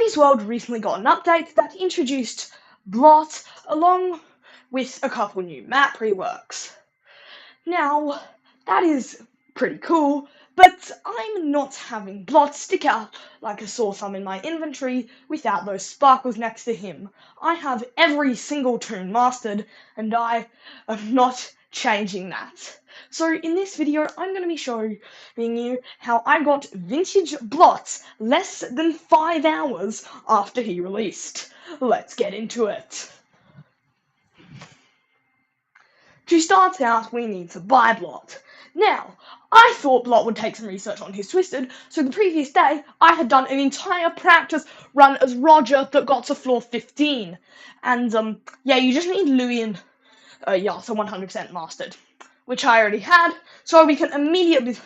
Shelley's World recently got an update that introduced Blot along with a couple new map reworks. Now, that is pretty cool, but I'm not having Blot stick out like a sore thumb in my inventory without those sparkles next to him. I have every single toon mastered, and I am not changing that. So in this video, I'm going to be showing you how I got vintage Blot less than 5 hours after he released. Let's get into it. To start out, we need to buy Blot. Now, I thought Blot would take some research on his Twisted, so the previous day, I had done an entire practice run as Roger that got to floor 15. And, yeah, you just need Louis and Yasa 100% mastered, which I already had, so we can immediately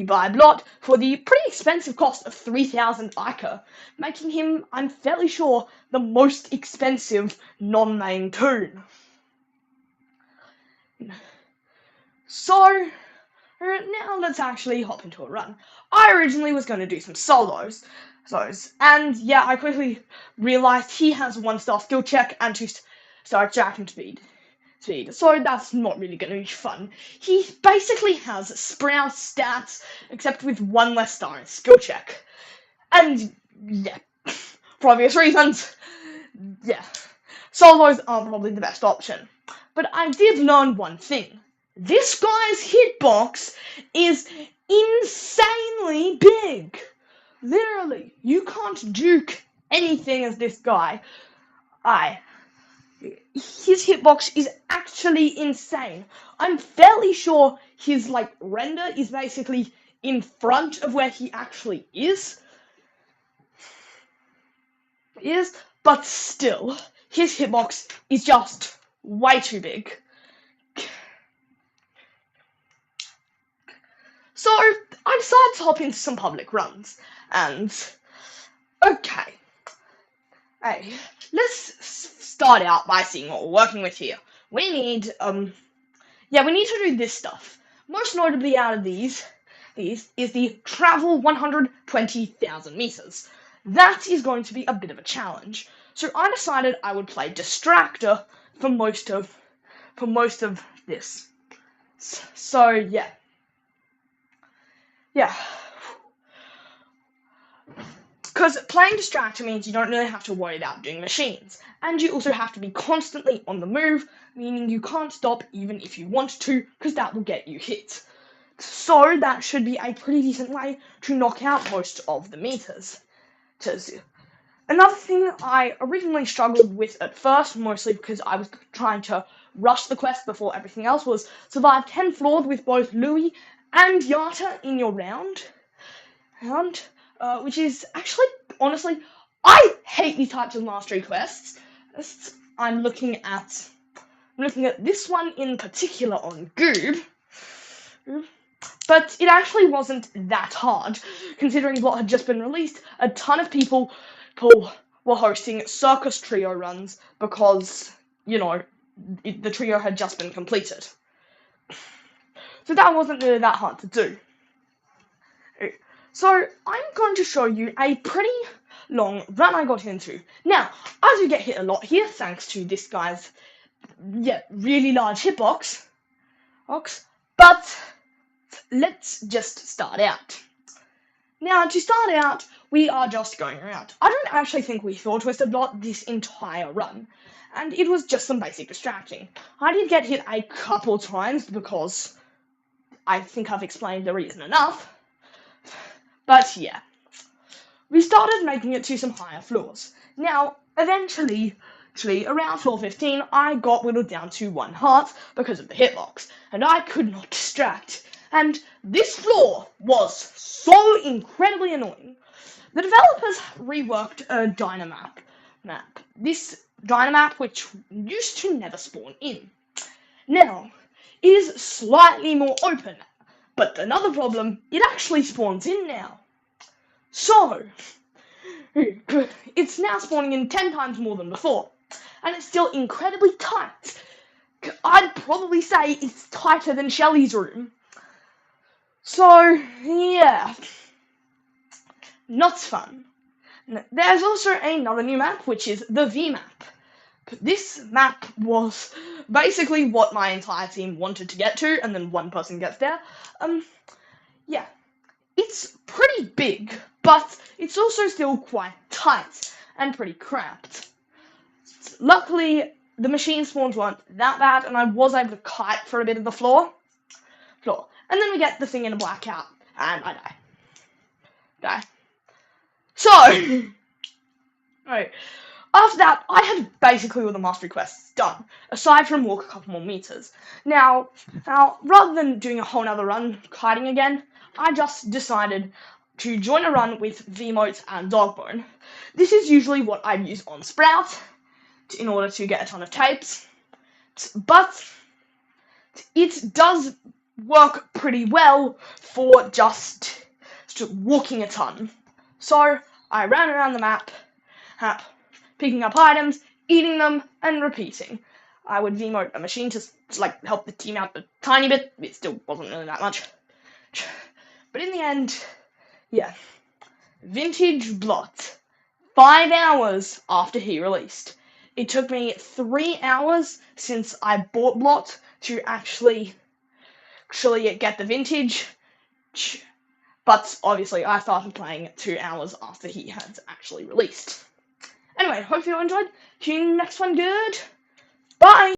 buy Blot for the pretty expensive cost of 3,000 Ica, making him, I'm fairly sure, the most expensive non-main toon. So, now let's actually hop into a run. I originally was going to do some solos, and yeah, I quickly realized he has 1-star skill check and 2-star extraction speed. So that's not really going to be fun. He basically has Sprout stats, except with 1 less star in skill check. And yeah, for obvious reasons, yeah, solos are probably the best option. But I did learn one thing. This guy's hitbox is insanely big. Literally, you can't juke anything as this guy. His hitbox is actually insane. I'm fairly sure his, render is basically in front of where he actually is. But still, his hitbox is just way too big. So, I decided to hop into some public runs, and, okay. Hey, let's start out by seeing what we're working with here. We need to do this stuff. Most notably out of these is the travel 120,000 meters. That is going to be a bit of a challenge. So I decided I would play Distractor for most of this. So yeah. Because playing Distractor means you don't really have to worry about doing machines. And you also have to be constantly on the move, meaning you can't stop even if you want to, because that will get you hit. So that should be a pretty decent way to knock out most of the meters. Another thing I originally struggled with at first, mostly because I was trying to rush the quest before everything else, was survive 10 floors with both Louis and Yata in your round. Which is actually, honestly, I hate these types of mastery quests. I'm looking at this one in particular on Goob, but it actually wasn't that hard, considering what had just been released. A ton of people were hosting circus trio runs because, the trio had just been completed. So that wasn't really that hard to do. So I'm going to show you a pretty long run I got into. Now, I do get hit a lot here, thanks to this guy's, really large hitbox. But let's just start out. Now, to start out, we are just going around. I don't actually think we saw Twisted Blot this entire run, and it was just some basic distracting. I did get hit a couple times because I think I've explained the reason enough. But yeah, we started making it to some higher floors. Now, eventually, around floor 15, I got whittled down to 1 heart because of the hitbox, and I could not distract. And this floor was so incredibly annoying. The developers reworked a Dynamap map. This Dynamap, which used to never spawn in. Now, it is slightly more open. But another problem, it actually spawns in now. So, it's now spawning in 10 times more than before. And it's still incredibly tight. I'd probably say it's tighter than Shelley's room. So, yeah. Not fun. There's also another new map, which is the V map. This map was basically what my entire team wanted to get to, and then one person gets there. Yeah, it's pretty big, but it's also still quite tight and pretty cramped. Luckily, the machine spawns weren't that bad, and I was able to kite for a bit of the floor. And then we get the thing in a blackout, and I die. So, right. After that, I had basically all the mastery quests done, aside from walk a couple more meters. Now, rather than doing a whole nother run kiting again, I just decided to join a run with V-Mote and Dogbone. This is usually what I use on Sprout in order to get a ton of tapes, but it does work pretty well for just walking a ton. So I ran around the map, picking up items, eating them, and repeating. I would V-Mote a machine to like help the team out a tiny bit. It still wasn't really that much. But in the end, yeah. Vintage Blot. 5 hours after he released. It took me 3 hours since I bought Blot to actually get the vintage. But obviously I started playing 2 hours after he had actually released. Anyway, hope you all enjoyed. See you in the next one. Good. Bye.